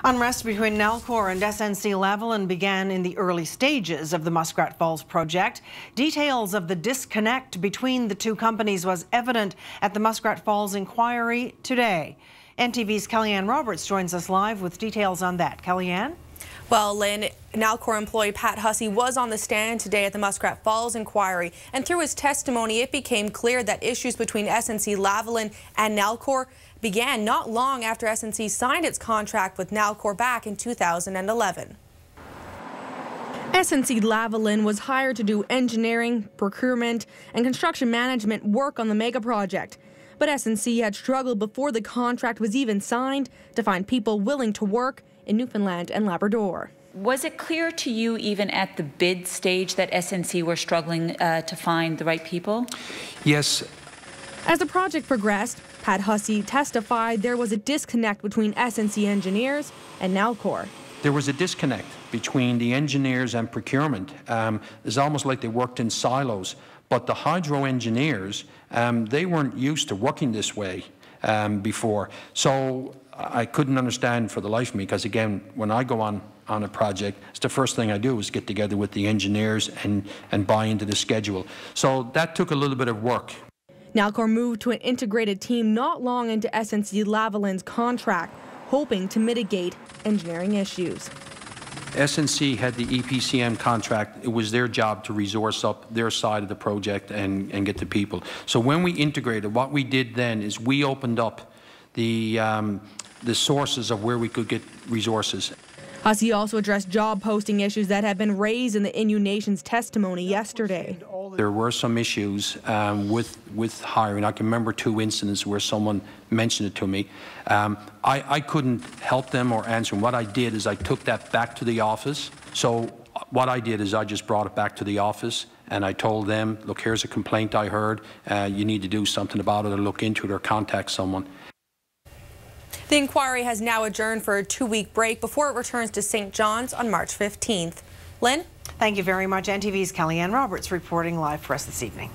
Unrest between Nalcor and SNC-Lavalin began in the early stages of the Muskrat Falls project. Details of the disconnect between the two companies was evident at the Muskrat Falls inquiry today. NTV's Kellyanne Roberts joins us live with details on that. Kellyanne? Well, Lynn, Nalcor employee Pat Hussey was on the stand today at the Muskrat Falls inquiry, and through his testimony, it became clear that issues between SNC-Lavalin and Nalcor began not long after SNC signed its contract with Nalcor back in 2011. SNC-Lavalin was hired to do engineering, procurement, and construction management work on the mega project. But SNC had struggled before the contract was even signed to find people willing to work in Newfoundland and Labrador. Was it clear to you even at the bid stage that SNC were struggling to find the right people? Yes. As the project progressed, Pat Hussey testified there was a disconnect between SNC engineers and Nalcor. There was a disconnect between the engineers and procurement. It's almost like they worked in silos. But the hydro engineers, they weren't used to working this way before. So I couldn't understand for the life of me, because again, when I go on a project, it's the first thing I do is get together with the engineers and buy into the schedule. So that took a little bit of work. Nalcor moved to an integrated team not long into SNC-Lavalin's contract, hoping to mitigate engineering issues. SNC had the EPCM contract. It was their job to resource up their side of the project and get the people. So when we integrated, what we did then is we opened up the sources of where we could get resources. Hussey also addressed job posting issues that had been raised in the Innu Nation's testimony yesterday. There were some issues with hiring. I can remember 2 incidents where someone mentioned it to me. I couldn't help them or answer them. What I did is I took that back to the office. So what I did is I just brought it back to the office and I told them, look, here's a complaint I heard. You need to do something about it or look into it or contact someone. The inquiry has now adjourned for a 2-week break before it returns to St. John's on March 15th. Lynn? Thank you very much. NTV's Kellyanne Roberts reporting live for us this evening.